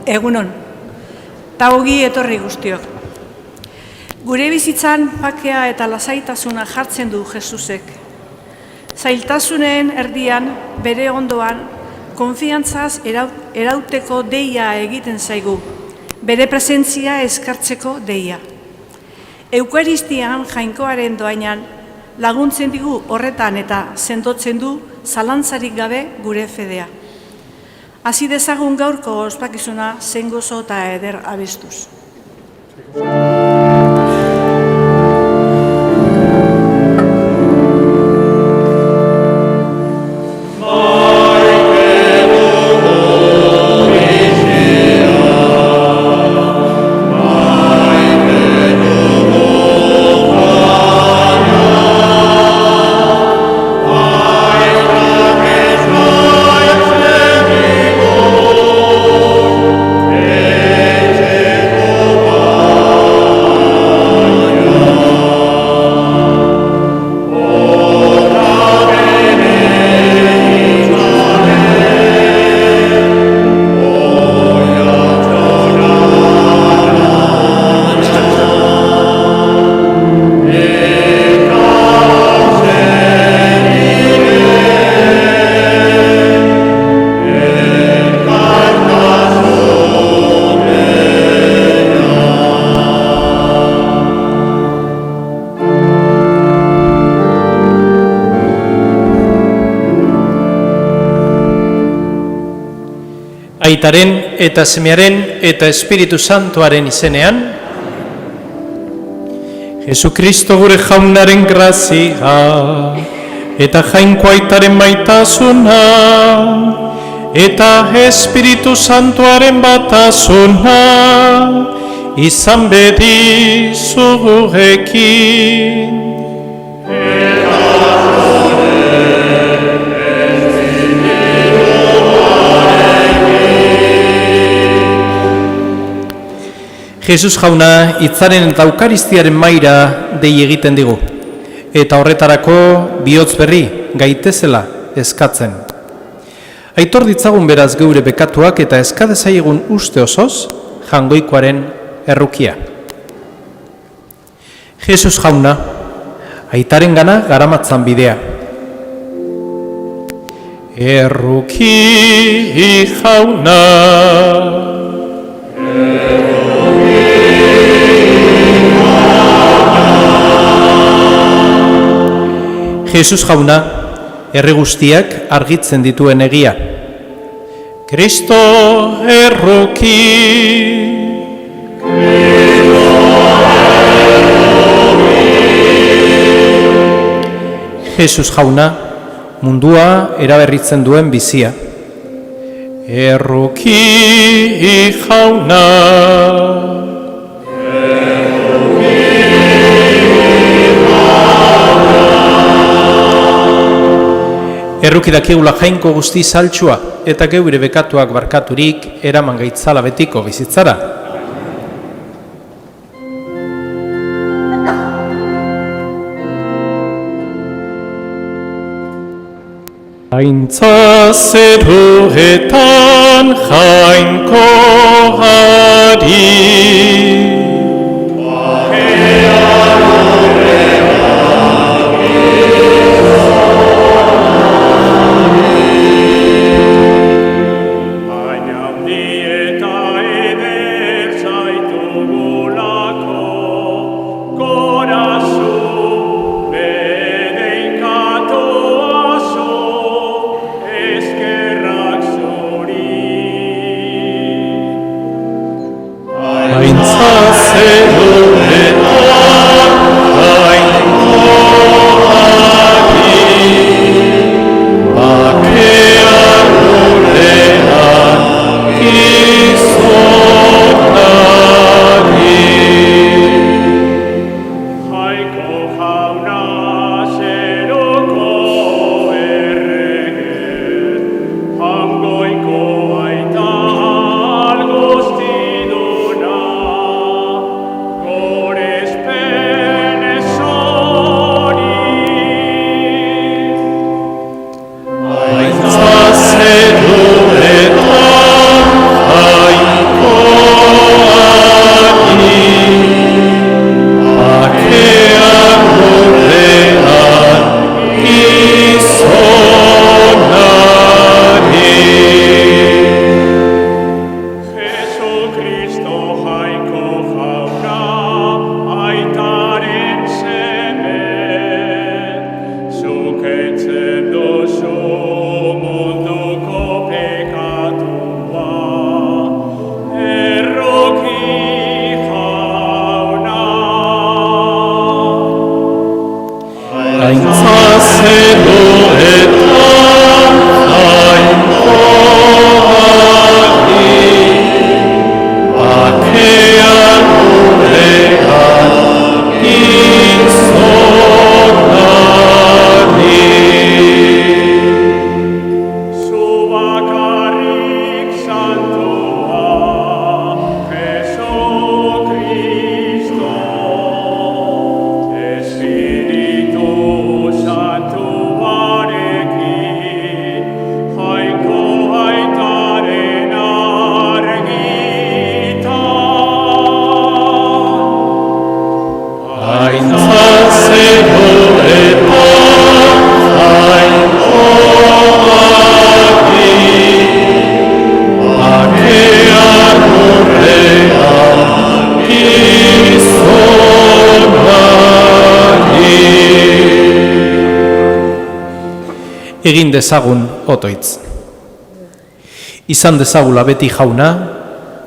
Egunon, eta ogi etorri guztiok. Gure bizitzan pakea eta lasaitasuna jartzen du Jesusek. Zailtasunen erdian, bere ondoan, konfiantzaz erauteko deia egiten zaigu, bere presentzia eskartzeko deia. Eukaristian jainkoaren doainan laguntzen digu horretan eta sendotzen du zalantzarik gabe gure fedea. Hasi dezagun gaurko ospakizuna zein gozo eta eder abestuz. Aitaren eta Semearen eta Espiritu Santuaren izenean, Jesukristo gure jaunaren grazia eta jainko aitaren maitasuna eta Espiritu Santuaren batasuna izan bedi zugurekin. Jesus jauna hitzaren eta eukaristiaren maira dei egiten digu, eta horretarako bihotz berri gaitezela eskatzen. Aitor ditzagun beraz geure bekatuak eta eskadezaigun uste osoz jangoikoaren errukia. Jesus jauna, aitaren gana garamatzan bidea. Erruki jauna, Jesus jauna, herri guztiak argitzen dituen egia. Kristo erruki, Jesus jauna, mundua eraberritzen duen bizia. Erruki jauna, erruki dakigula jainko guzti saltsua eta geure bekatuak barkaturik eraman gaitzala betiko bizitzara. Aintza zeruetan jainko hari, egin dezagun otoitz. Izan dezagula beti jauna,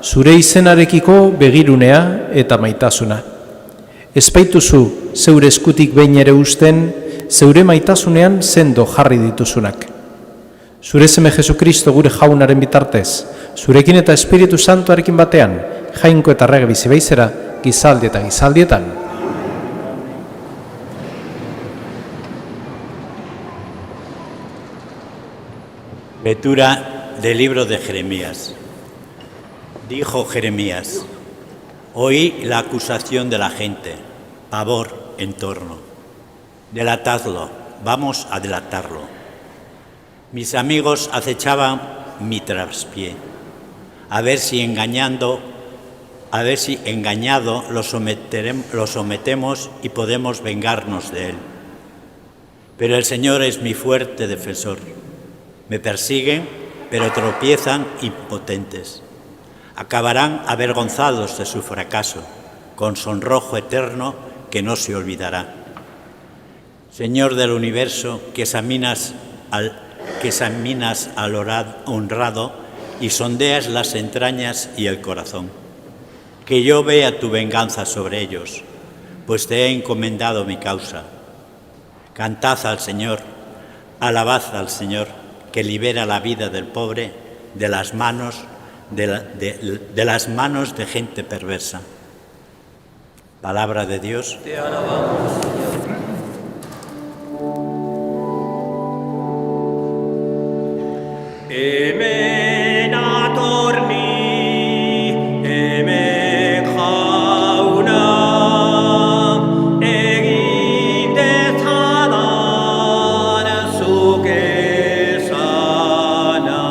zure izenarekiko begirunea eta maitasuna. Ezpaituzu zeure eskutik behin ere usten, zeure maitasunean sendo jarri dituzunak. Zure seme Jesukristo gure jaunaren bitartez, zurekin eta Espiritu Santuarekin batean, jainko eta rege bizi beizera, gizaldi eta gizaldietan. Lectura del libro de Jeremías. Dijo Jeremías: oí la acusación de la gente, pavor en torno. Delatadlo, vamos a delatarlo. Mis amigos acechaban mi traspié, a ver si engañando a ver si engañado lo sometemos y podemos vengarnos de él. Pero el Señor es mi fuerte defensor. Me persiguen, pero tropiezan impotentes. Acabarán avergonzados de su fracaso, con sonrojo eterno que no se olvidará. Señor del universo, que examinas al honrado y sondeas las entrañas y el corazón. Que yo vea tu venganza sobre ellos, pues te he encomendado mi causa. Cantad al Señor, alabad al Señor, que libera la vida del pobre de las manos de gente perversa. Palabra de Dios. Te alabamos, Señor. Hemen atorni, hemen jauna, egin dezadan zuk esana.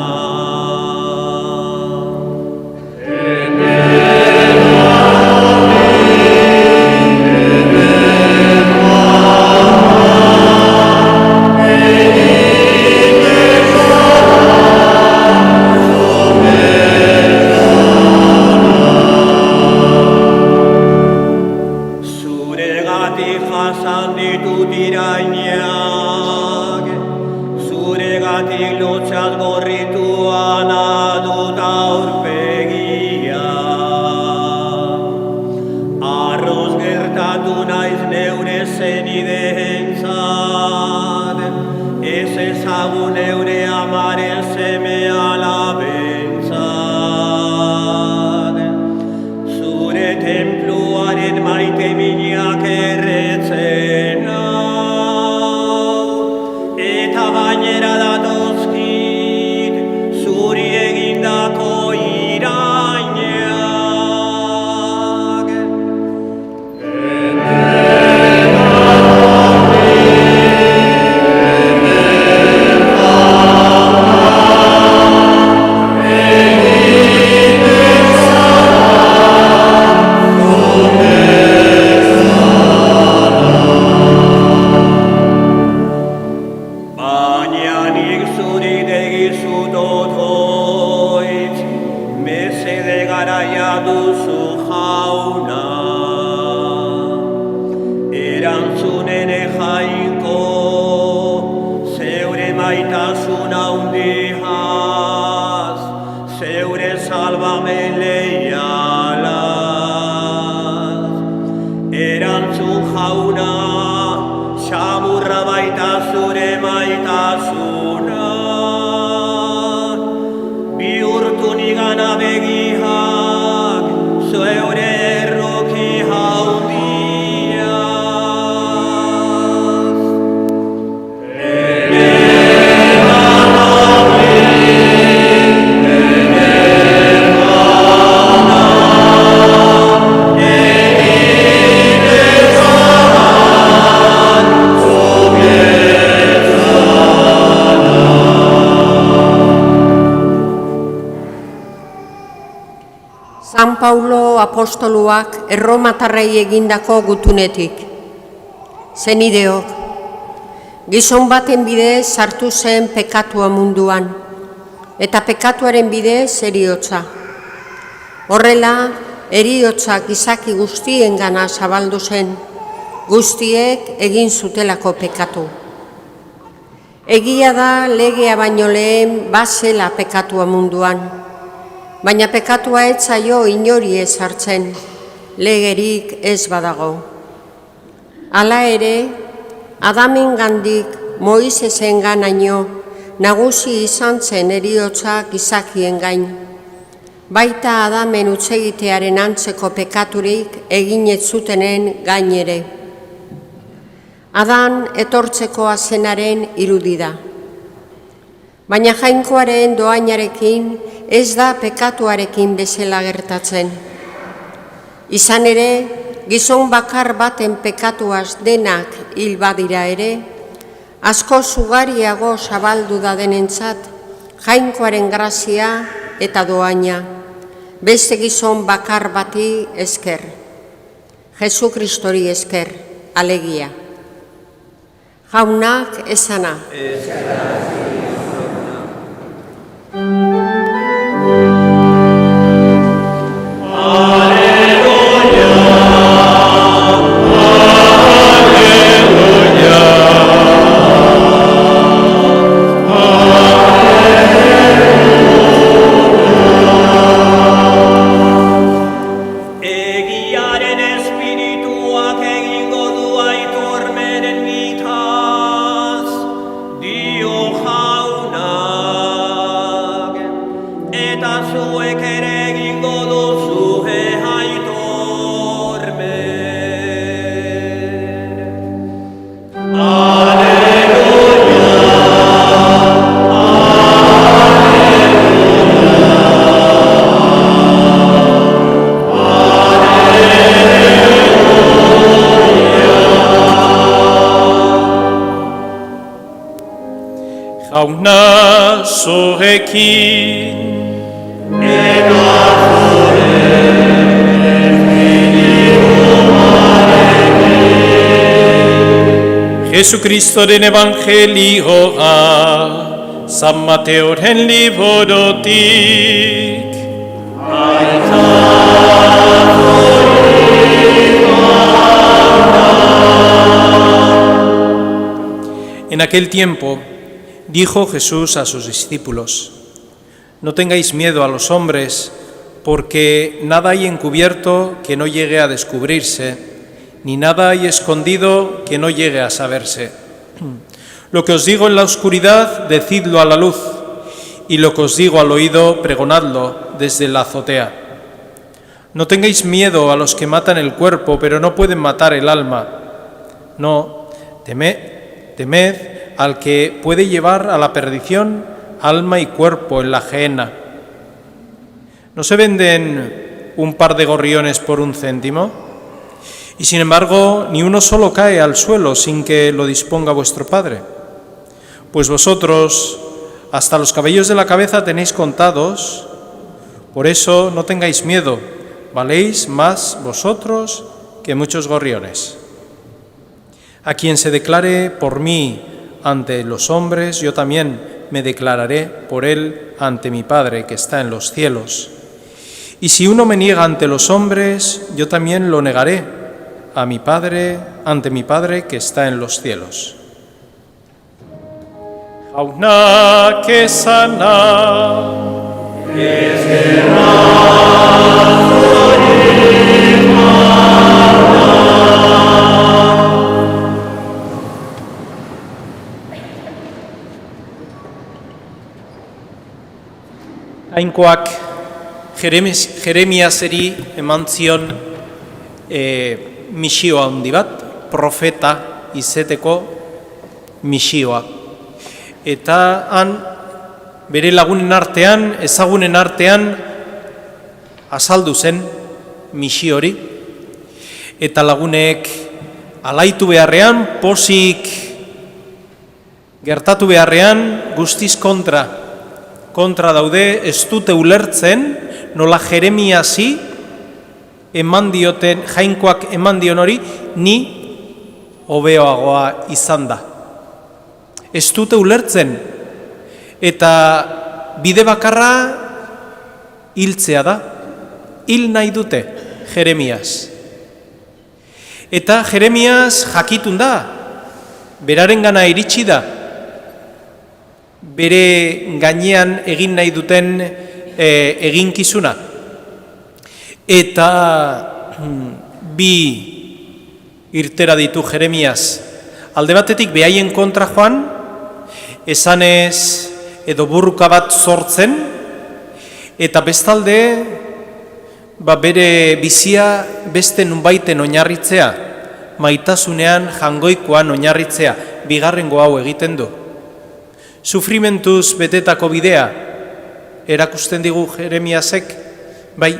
Zuregatik jasan ditut irainak, zuregatik lotsaz gorrituan adut aurpegia. Arroz gertatu naiz neure zenideentzat, ez ezagun neure amaren seme alabentzat. Zure tenpluaren maite minak erretzen nau, eta bainera datozkit zuri egindako irainak. Baina nik zuri degizut otoitz, mesede garaia duzu jauna. Erantzunen jainko, zeure maitasun handiaz, zeure salbamen leialaz. Erantzun jauna, xamurra baita zure maitasuna. Bihurtu nigana begiak, zeure erroki handiaz. San Paulo apostoluak erromatarrei egindako gutunetik. Zenideok, gizon baten bidez sartu zen pekatua munduan, eta pekatuaren bidez heriotza. Horrela, heriotza gizaki guztiengana zabaldu zen, guztiek egin zutelako pekatu. Egia da legea baino lehen bazela pekatua munduan, baina pekatua ez zaio inori ez hartzen, legerik ez badago. Hala ere, Adamengandik Moisesenganaino nagusi izan zen heriotza gizakien gain. Baita Adamen hutsegitearen antzeko pekaturik egin ez zutenen gain ere. Adan etortzekoa zenaren irudi da. Baina jainkoaren doainarekin ez da pekatuarekin bezala gertatzen. Izan ere, gizon bakar baten pekatuaz denak hil badira ere, asko ugariago zabaldu da denentzat jainkoaren grazia eta doaina, beste gizon bakar bati esker, Jesu Kristori esker, alegia. Jaunak esana. Jauna zurekin Jesukristoren evangelioa San Mateoren liborotik En aquel tiempo dijo Jesús a sus discípulos: No tengáis miedo a los hombres, porque nada hay encubierto que no llegue a descubrirse, ni nada hay escondido que no llegue a saberse. Lo que os digo en la oscuridad, decidlo a la luz, y lo que os digo al oído, pregonadlo desde la azotea. No tengáis miedo a los que matan el cuerpo, pero no pueden matar el alma. No, temed al que puede llevar a la perdición alma y cuerpo en la gehenna. ¿No se venden un par de gorriones por 1 céntimo? Y sin embargo, ni uno solo cae al suelo sin que lo disponga vuestro Padre. Pues vosotros, hasta los cabellos de la cabeza tenéis contados, por eso no tengáis miedo, valéis más vosotros que muchos gorriones. A quien se declare por mí ante los hombres, yo también me declararé por él ante mi Padre que está en los cielos. Y si uno me niega ante los hombres, yo también lo negaré a mi Padre, ante mi Padre que está en los cielos. Jaunak esana. Jainkoak Jeremiaseri eman zion misioa handi bat, profeta izeteko misioa. Eta han bere lagunen artean, ezagunen artean azaldu zen misio hori. Eta lagunek alaitu beharrean, pozik gertatu beharrean, guztiz kontra daude, ez dute ulertzen nola Jeremiasi eman dioten, Jainkoak eman dion hori, ni hobeagoa izan da. Ez dute ulertzen, eta bide bakarra hiltzea da, hil nahi dute Jeremias. Eta Jeremias jakitun da, berarengana iritsi da, bere gainean egin nahi duten eginkizuna. Eta bi irtera ditu Jeremias. Alde batetik behaien kontra joan, esanez edo burruka bat sortzen, eta bestalde bere bizia beste nunbaiten oinarritzea, maitasunean jangoikoan oinarritzea, bigarrengo hau egiten du. Sufrimentuz betetako bidea erakusten digu Jeremiasek, bai,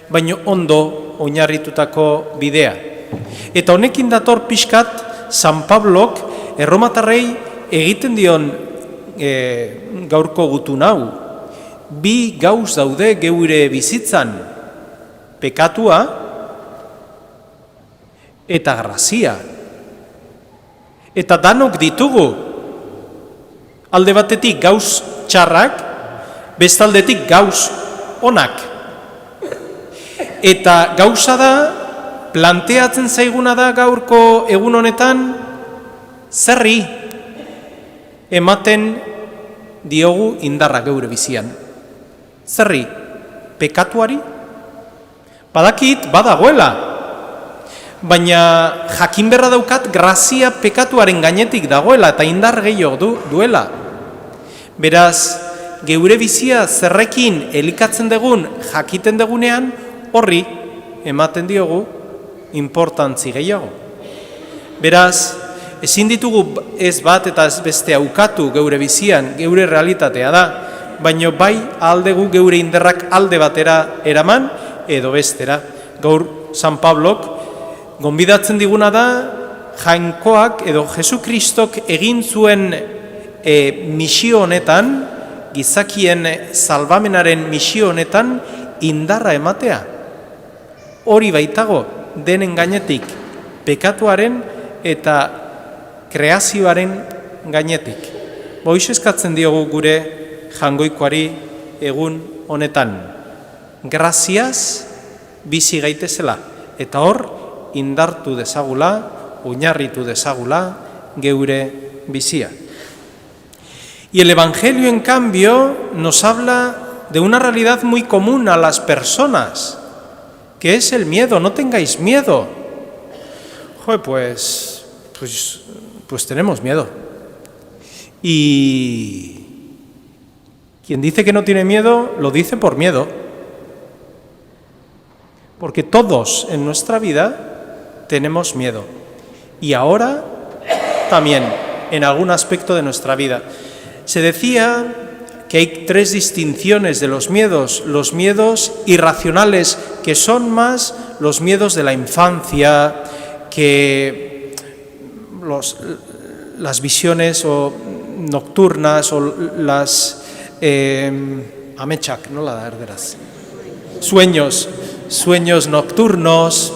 baino ondo oinarritutako bidea. Eta honekin dator pixkat San Pablok erromatarrei egiten dion gaurko gutun hau. bi gauz daude geure bizitzan, pekatua eta grazia. Eta danok ditugu, alde batetik gauz txarrak, bestaldetik gauz onak. Eta gauza da, planteatzen zaiguna da gaurko egun honetan, zerri ematen diogu indarra geure bizian. Zerri, pekatuari? Badakit, badagoela. Baina jakin berra daukat grazia pekatuaren gainetik dagoela eta indar gehiago duela. Beraz, geure bizia zerrekin elikatzen dugun jakiten dugunean, horri ematen diogu importantzi gehiago. Beraz, ezin ditugu ez bat eta ez beste aukatu geure bizian, geure realitatea da, baino bai aldegu geure indarrak alde batera eraman edo bestera. Gaur San Pablok gonbidatzen diguna da Jainkoak edo Jesu Kristok egin zuen misio honetan, gizakien salbamenaren misio honetan indarra ematea. Hori baitago denen gainetik pekatuaren eta kreazioaren gainetik. Hoiz eskatzen diogu gure Jangoikoari egun honetan. Graziaz bizi gaitezela eta hor indartu dezagula, oinarritu dezagula geure bizia. Y el Evangelio, en cambio, nos habla de una realidad muy común a las personas, que es el miedo. No tengáis miedo. Joder, pues tenemos miedo. Y quien dice que no tiene miedo, lo dice por miedo. Porque todos en nuestra vida tenemos miedo. Y ahora también, en algún aspecto de nuestra vida. Se decía que hay tres distinciones de los miedos irracionales, que son más los miedos de la infancia, que las visiones nocturnas o las amechak, no la da herderas, sueños nocturnos,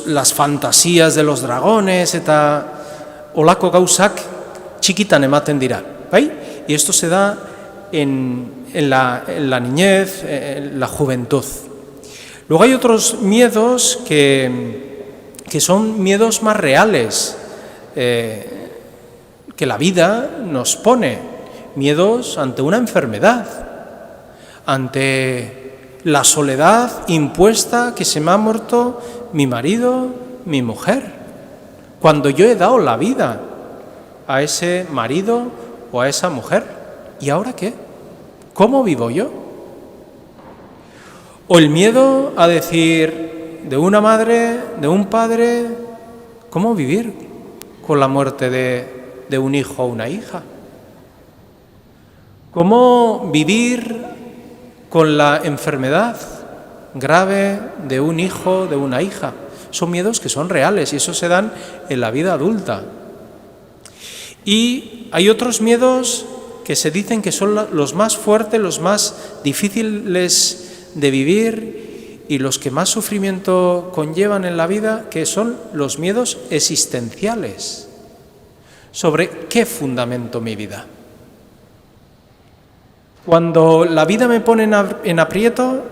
las fantasías de los dragones, eta olako gauzak txikitan ematen dira, ¿bai? Y esto se da en la niñez, en la juventud. Luego hay otros miedos que son miedos más reales, que la vida nos pone. Miedos ante una enfermedad, ante la soledad impuesta, que se me ha muerto mi marido, mi mujer, cuando yo he dado la vida a ese marido o a esa mujer. ¿Y ahora qué? ¿Cómo vivo yo? O el miedo a decir de una madre, de un padre, ¿cómo vivir con la muerte de un hijo o una hija? ¿Cómo vivir con la enfermedad grave de un hijo, de una hija? Son miedos que son reales y eso se dan en la vida adulta. Y hay otros miedos que se dicen que son los más fuertes, los más difíciles de vivir y los que más sufrimiento conllevan en la vida, que son los miedos existenciales. ¿Sobre qué fundamento mi vida? Cuando la vida me pone en aprieto,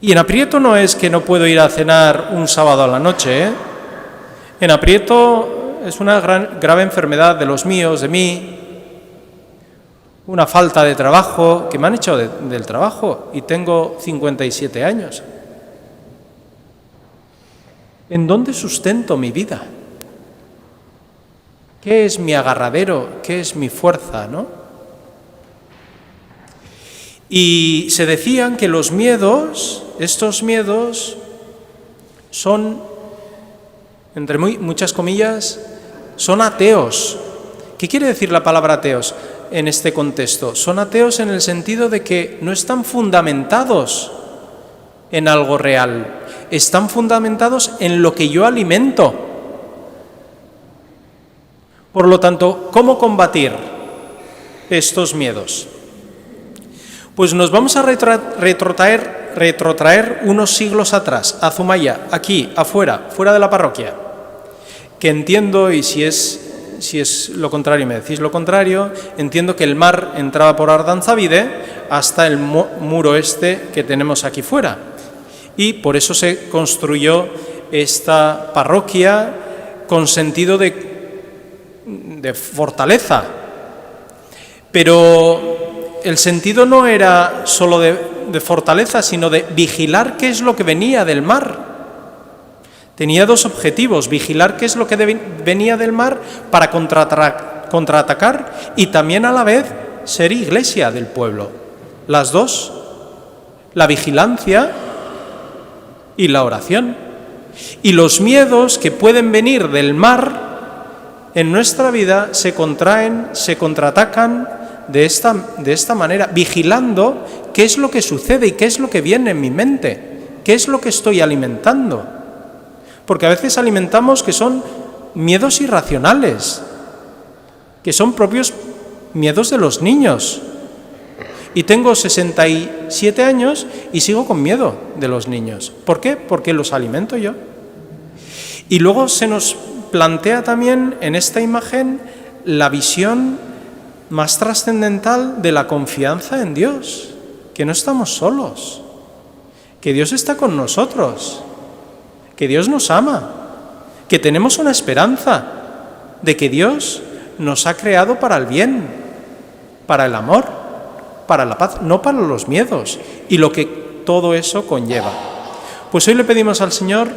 y en aprieto no es que no puedo ir a cenar un sábado a la noche, En aprieto es una grave enfermedad de los míos, de mí, una falta de trabajo, que me han echado del trabajo y tengo 57 años. ¿En dónde sustento mi vida? ¿Qué es mi agarradero? ¿Qué es mi fuerza, no? Y se decían que los miedos, estos miedos, son, entre muchas comillas, son ateos. ¿Qué quiere decir la palabra ateos en este contexto? Son ateos en el sentido de que no están fundamentados en algo real, están fundamentados en lo que yo alimento. Por lo tanto, ¿cómo combatir estos miedos? Pues nos vamos a retrotraer unos siglos atrás, a Zumaya, aquí, afuera, fuera de la parroquia, que entiendo, y si es lo contrario, me decís lo contrario, entiendo que el mar entraba por Ardanzabide hasta el muro este que tenemos aquí fuera. Y por eso se construyó esta parroquia con sentido de fortaleza. Pero el sentido no era solo de fortaleza, sino de vigilar qué es lo que venía del mar. Tenía dos objetivos: vigilar qué es lo que venía del mar para contraatacar y también a la vez ser iglesia del pueblo. Las dos, la vigilancia y la oración. Y los miedos que pueden venir del mar en nuestra vida se contraen, se contraatacan de esta manera, vigilando qué es lo que sucede y qué es lo que viene en mi mente, qué es lo que estoy alimentando. Porque a veces alimentamos que son miedos irracionales, que son propios miedos de los niños. Y tengo 67 años y sigo con miedo de los niños. ¿Por qué? Porque los alimento yo. Y luego se nos plantea también en esta imagen la visión más trascendental de la confianza en Dios, que no estamos solos, que Dios está con nosotros, que Dios nos ama, que tenemos una esperanza de que Dios nos ha creado para el bien, para el amor, para la paz, no para los miedos y lo que todo eso conlleva. Pues hoy le pedimos al Señor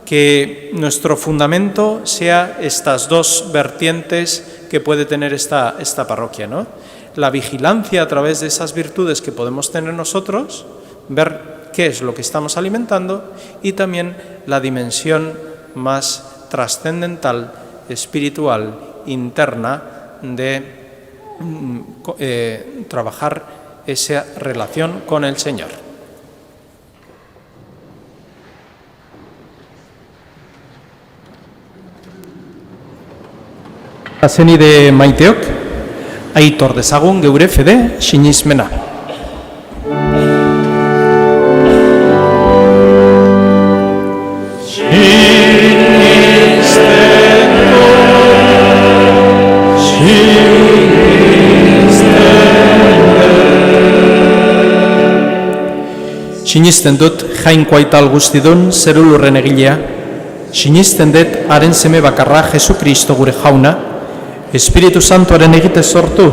que nuestro fundamento sea estas dos vertientes que puede tener esta parroquia, ¿no? La vigilancia a través de esas virtudes que podemos tener nosotros, ver qué es lo que estamos alimentando, y también la dimensión más trascendental, espiritual, interna, de trabajar esa relación con el Señor. Azenide maiteok, aitor dezagun geure fede sinismena. Sinisten dut jainko aital guztidun zerulurren egilea, sinisten dut haren seme bakarra Jesukristo gure jauna, Espiritu Santuaren egite sortu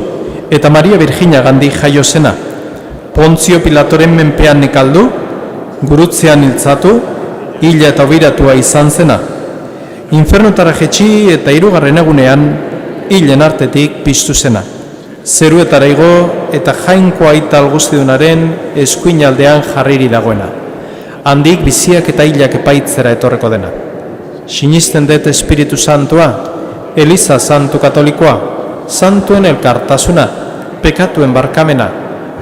eta Maria Virginia gandik jaio zena, Pontzio Pilatoren menpean nekaldu, gurutzean hiltzatu, hila eta obiratua izan zena, infernutara jetxi eta 3. egunean hilen artetik piztu zena, zeruetara igo eta jainko aital guztidunaren eskuinaldean jarriri dagoena, handik biziak eta hilak epaitzera etorreko dena. Sinisten dut Espiritu Santua, Eliza Santu Katolikoa, santuen elkartasuna, pekatuen barkamena,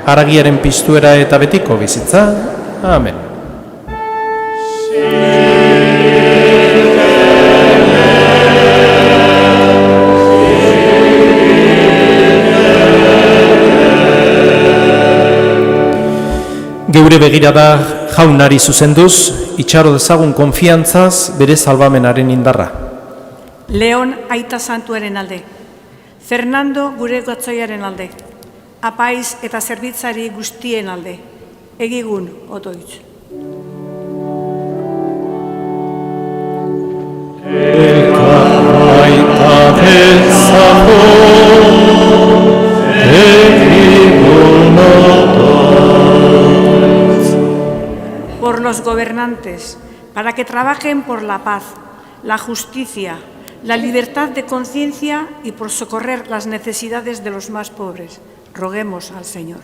haragiaren piztuera eta betiko bizitza. Amen. Geure begirada jaunari zuzenduz, itxaro dezagun konfiantzaz bere salbamenaren indarra. Leon aita santuaren alde, Fernando gure gotzoiaren alde, apaiz eta zerbitzari guztien alde, egigun otoitz. Por los gobernantes, para que trabajen por la paz, la justicia, la libertad de conciencia y por socorrer las necesidades de los más pobres. Roguemos al Señor.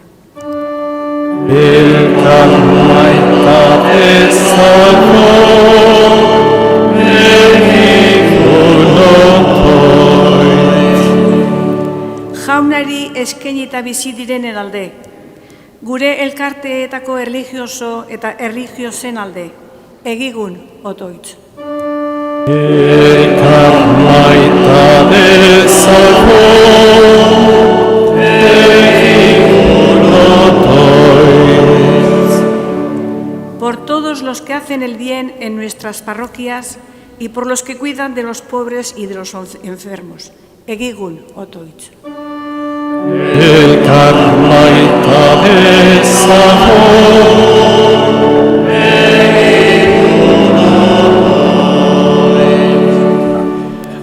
Jaunari eskainita bizi direnen alde, gure elkarteetako erlijioso eta erlijiosen alde, egigun otoitz. Jaunari los que hacen el bien en nuestras parroquias y por los que cuidan de los pobres y de los enfermos. Egigun, otoitz.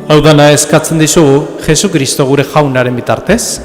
Hau dana eskatzen dizugu, Jesu Kristo gure jaunaren bitartez.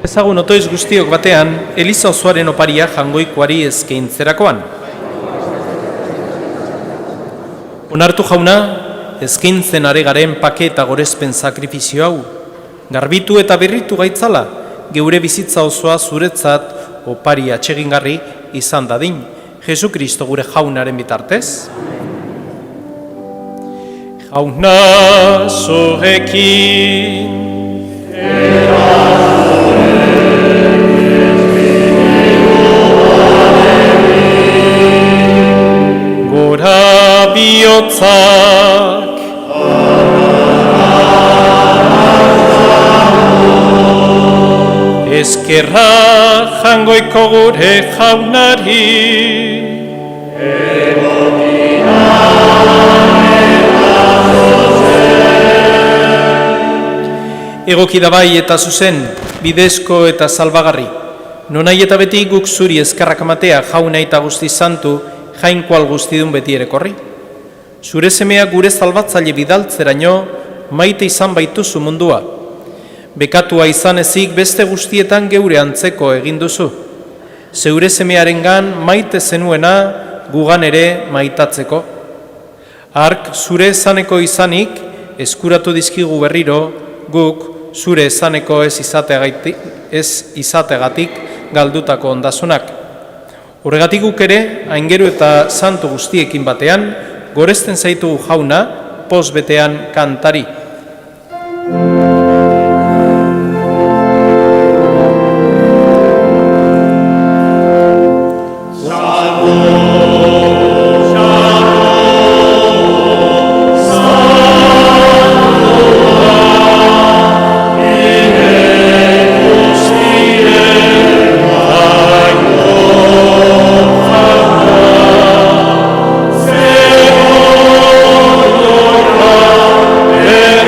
Ezagun otoiz guztiok batean, Eliza osoaren oparia jangoikoari eskaintzerakoan. Onartu jauna, eskaintzen are garen pake eta gorezpen sakrifizio hau. Garbitu eta berritu gaitzala, geure bizitza osoa zuretzat opari atsegingarri izan dadin, Jesu Kristo gure jaunaren bitartez. Jauna zorekin, gora bihotzak, eskerra jangoiko gure jaunari, egoki da bai eta zuzen, bidezko eta salbagarri. Nonai eta beti guk zuri eskerrak amatea jauna eta guzti santu, jainkoal guztidun beti ere korri. Zure semea gure salbatzaile bidaltzeraino, maite izan baituzu mundua. Bekatua izan ezik beste guztietan geure antzeko egin duzu. Zeure semearengan maite zenuena gugan ere maitatzeko. Ark zure esaneko izanik eskuratu dizkigu berriro, guk zure esaneko ez izategatik galdutako ondasunak. Horregatik guk ere, aingeru eta santu guztiekin batean, goresten zaitugu jauna, poz betean kantari. Yeah.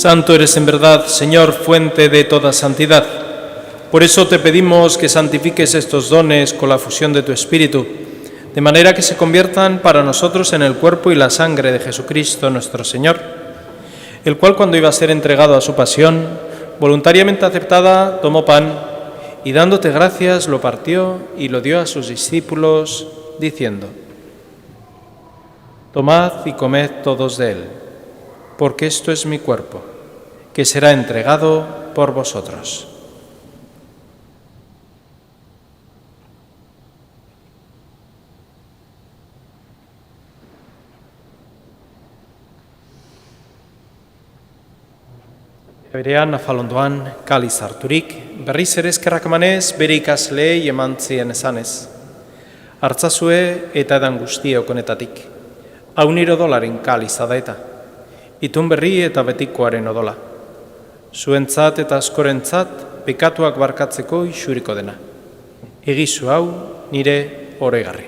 Santo eres en verdad, Señor, fuente de toda santidad. Por eso te pedimos que santifiques estos dones con la fusión de tu Espíritu, de manera que se conviertan para nosotros en el cuerpo y la sangre de Jesucristo nuestro Señor, el cual, cuando iba a ser entregado a su pasión, voluntariamente aceptada, tomó pan y, dándote gracias, lo partió y lo dio a sus discípulos, diciendo: Tomad y comed todos de él, porque esto es mi cuerpo, que será entregado por vosotros. Berean afalondoan kaliz harturik, berriz ere eskerrak emanez bere ikasleei eman zien esanez. Hartzazue eta edan guztiok honetatik. Hau nire odolaren kaliza da eta. Itun berri eta betikoaren odola. Zuentzat eta askorentzat pekatuak barkatzeko isuriko dena. Egizu hau nire oregarri.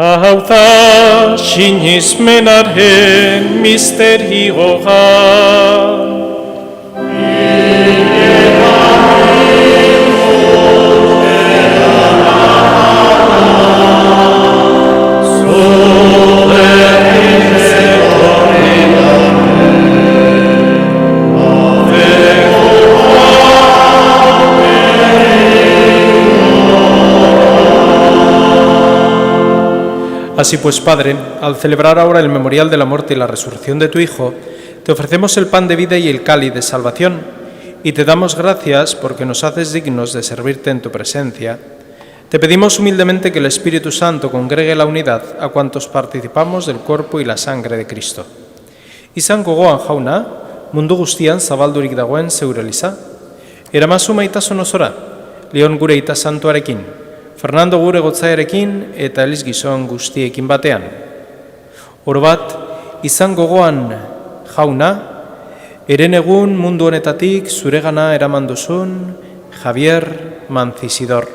Hau da sinismenaren misterioa. Así pues, Padre, al celebrar ahora el memorial de la muerte y la resurrección de tu Hijo, te ofrecemos el pan de vida y el cáliz de salvación, y te damos gracias porque nos haces dignos de servirte en tu presencia. Te pedimos humildemente que el Espíritu Santo congregue la unidad a cuantos participamos del cuerpo y la sangre de Cristo. Izan gogoan jauna, mundu guztian zabaldurik dagoen zeure eliza. Eramazu maitasun osora, Leon gure ita santuarekin, Fernando gure gotzaiarekin eta Eliz gizon guztiekin batean. Orobat, izan gogoan jauna, eren egun mundu honetatik zuregana eraman duzun Javier Mancisidor.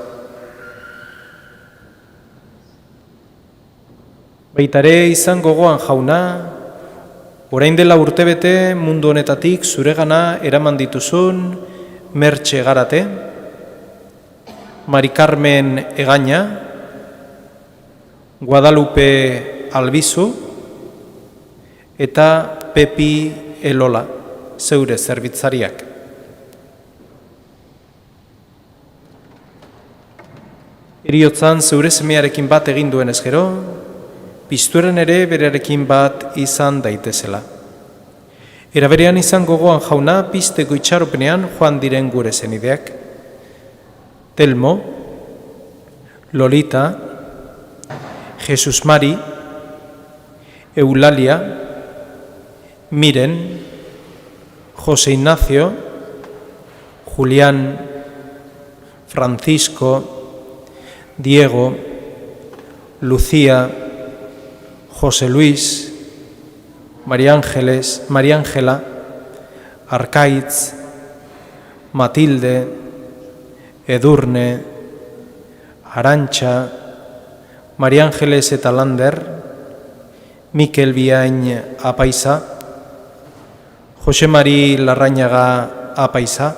Baitare izan gogoan jauna, orain dela urtebete mundu honetatik zuregana eraman dituzun Mertxe Garate, Mari Carmen Egaña, Guadalupe Albizu eta Pepi Elola, zeure zerbitzariak. Heriotzan zeure semearekin bat egin duen ezkero, piztueren ere berarekin bat izan daitezela. Eraberean izan gogoan jauna, pizteko itxaropenean joan diren gure zenideak. Telmo, Lolita, Jesus Mari, Eulalia, Miren, José Ignacio, Julián, Francisco, Diego, Lucía, José Luis, María Ángela, Arkaitz, Matilde, Edurne, Arantxa, María Ángeles eta Lander, Mikel Biain Apaiza, Jose Mari Larrañaga Apaiza,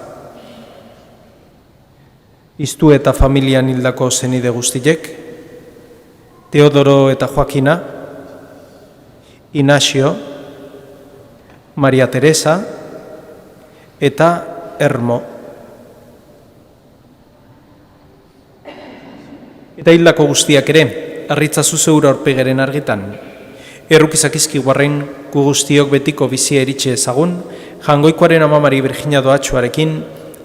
Iztu eta familian hildako zenide guztiek, Teodoro eta Joakina, Inasio, Maria Teresa eta Ermo. Eta hildako guztiak ere, arritzazu zeura aurpegaren argitan. Errukizakizki guarren gu guztiok betiko bizia eritxe ezagun, jangoikoaren amamari Virginia Doatxoarekin,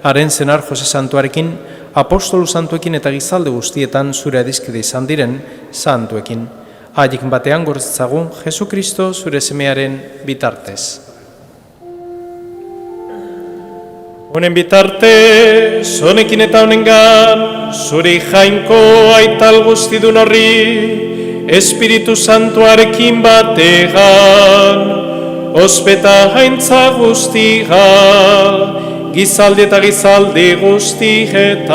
haren zenar Jose Santuarekin, apostolu santuekin eta gizalde guztietan zure adizkide izan diren santuekin. Haiek batean gorzetzagun Jesu Kristo zure semearen bitartez. Honen bitartez, honekin eta honengan, zure jainko aital guztidun horri, Espiritu Santuarekin bategan, ospeta haintza guztiga, gizaldi eta gizaldi guztietan.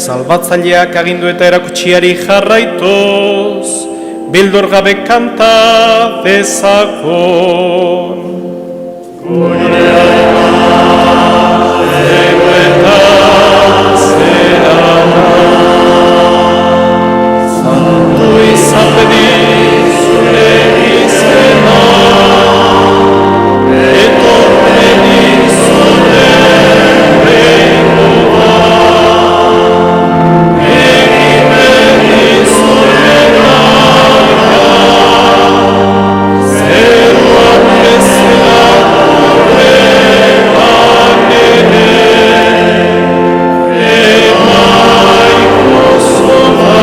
Salbatzaileak agindu eta erakutsiari jarraituz, bildur gabe kanta dezakon. Santo izan bedi zure izena, etorreni zure reinoa, egimeni zure naia, zeruan bezala horretan ere, emaiko zona.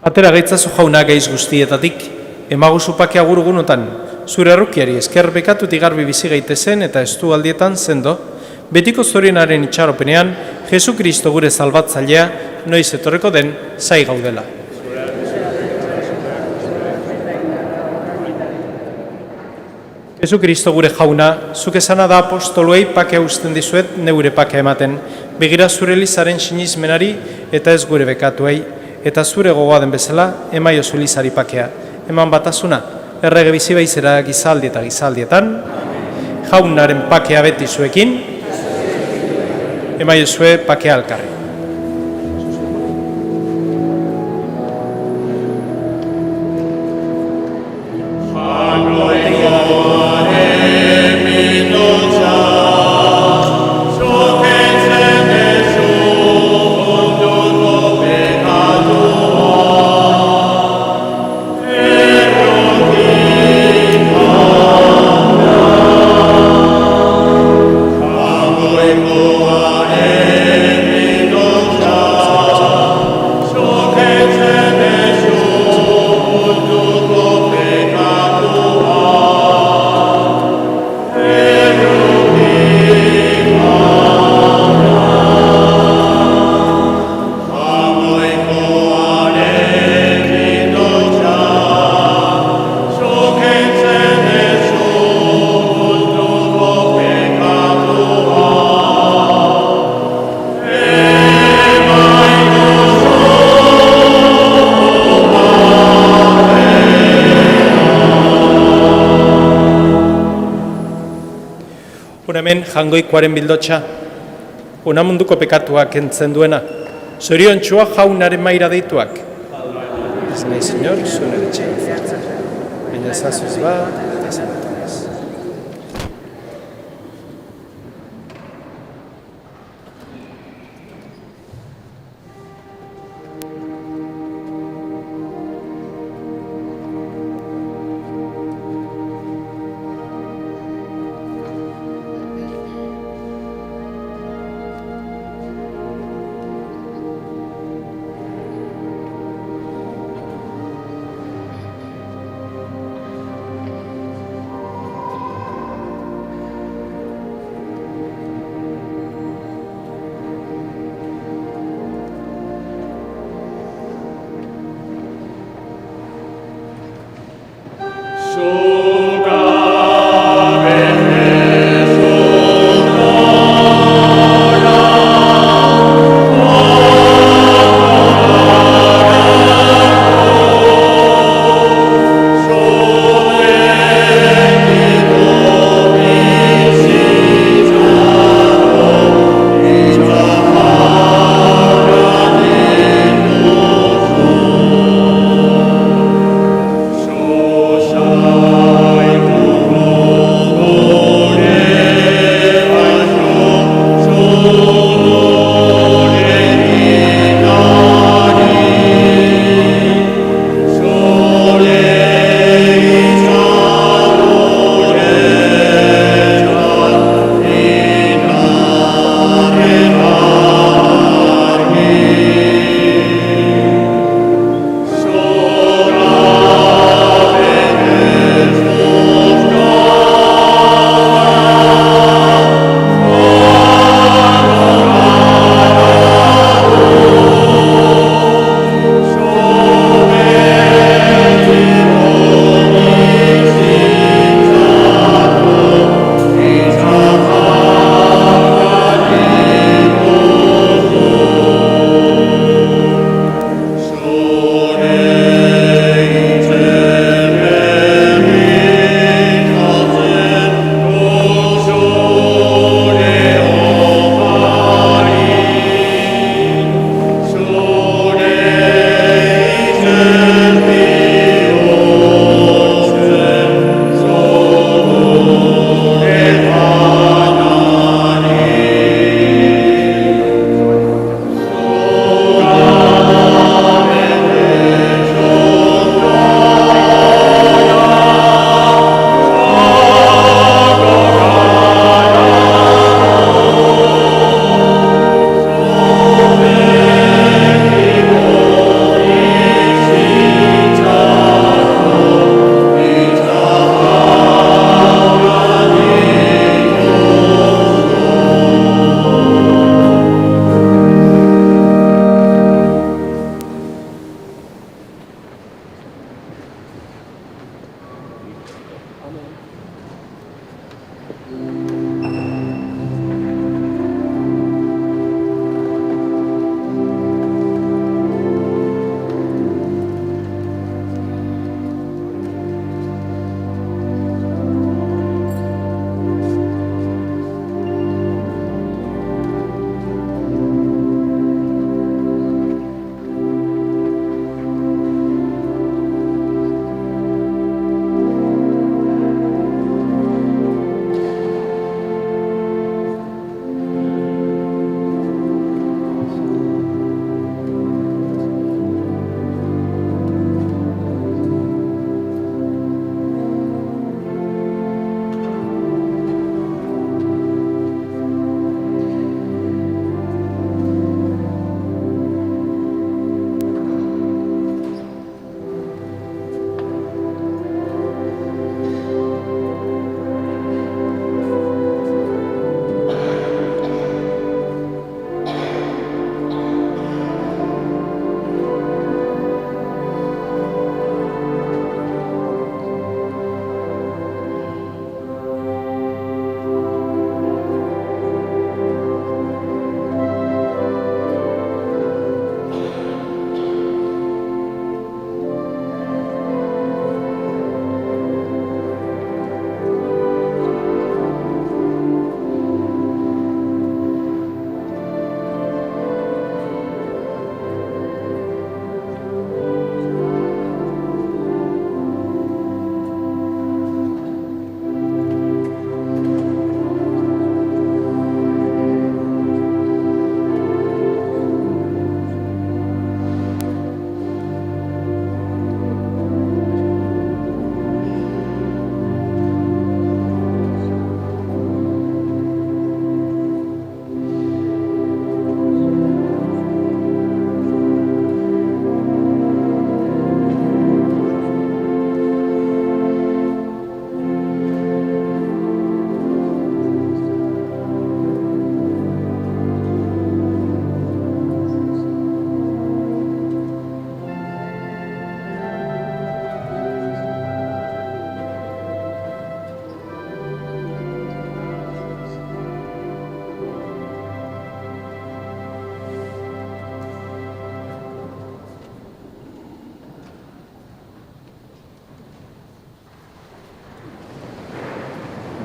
Atera gaitzazu jauna gaiz guztietatik, emaguzu pake agurgunotan, zure errukiari esker bekatutik garbi bizi gaitezen eta estu aldietan sendo, betiko zorionaren itxaropenean, Jesu Kristo gure salbatzailea, noiz etorreko den, zai gaudela. Jesu Kristo gure jauna, zuk esana da apostoluei pakea usten dizuet neure pakea ematen, begira zure Elizaren sinizmenari eta ez gure bekatuei, eta zure gogoa den bezala, emaiozu Elizari pakea. Eman batasuna, errege bizi baizera gizaldi eta gizaldietan, jaunaren pakea beti zuekin, emaiozue pakea alkarri. Hemen jangoikoaren bildotxa, una munduko pekatuak entzen duena, zorion txua jaunaren maira deituak. Ez nahi, senyor, zuen eretxe. Baina zazuz bat, eta zanatunez.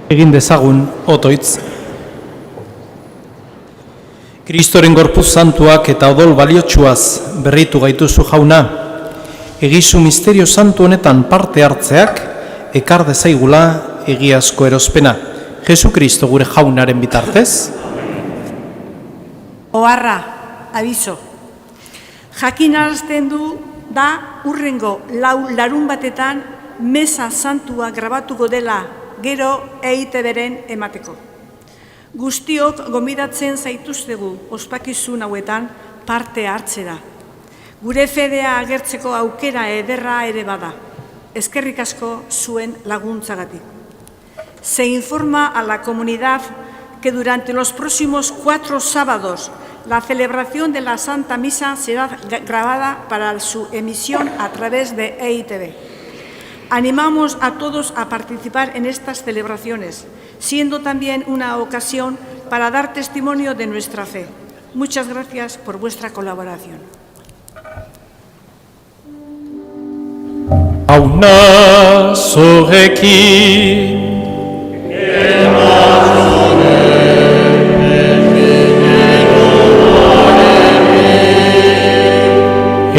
Egin dezagun otoitz. Kristoren gorputz santuak eta odol baliotsuaz berritu gaituzu jauna, egizu misterio santu honetan parte hartzeak ekar dezaigula egiazko erospena. Jesu Kristo gure jaunaren bitartez. Oharra, abiso. Jakinarazten du da urrengo larun batetan mesa santua grabatuko dela gero EITB-ren emateko. Guztiok gonbidatzen zaituztegu ospakizun hauetan parte hartzera. Gure fedea agertzeko aukera ederra ere bada. Eskerrik asko zuen laguntzagatik. Se informa a la comunidad que durante los próximos 4 sábados la celebración de la Santa Misa será grabada para su emisión a través de EITB. Animamos a todos a participar en estas celebraciones, siendo también una ocasión para dar testimonio de nuestra fe. Muchas gracias por vuestra colaboración. Auna zorrekin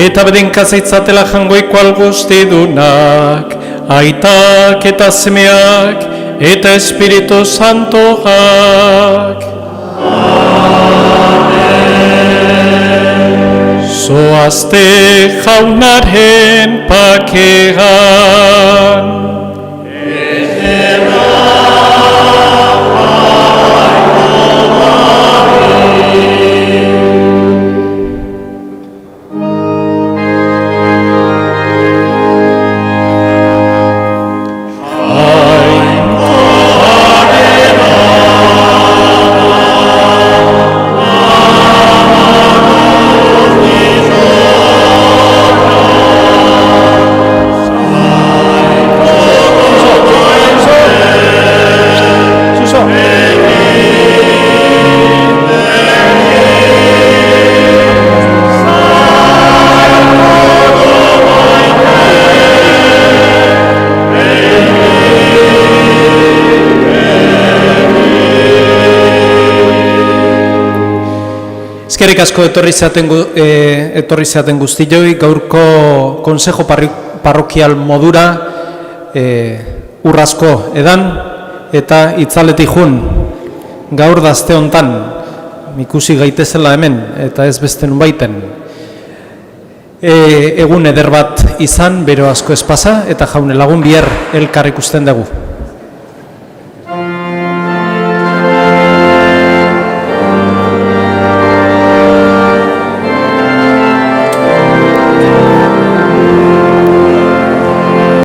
eta bedenka zaitzatela jangoiko alguztidunak, aitak eta semeak eta Espiritu Santoak. Zoazte jaunaren pakean. Oh Eskerrik asko etorri zaten guztioi, gaurko Konsejo Parrokial modura urrazko edan eta itzaletik jun gaur dazte hontan ikusi gaitezela hemen eta ez beste nunbaiten egun eder bat izan, bero asko ez pasa eta jaune lagun bihar elkar ikusten dugu.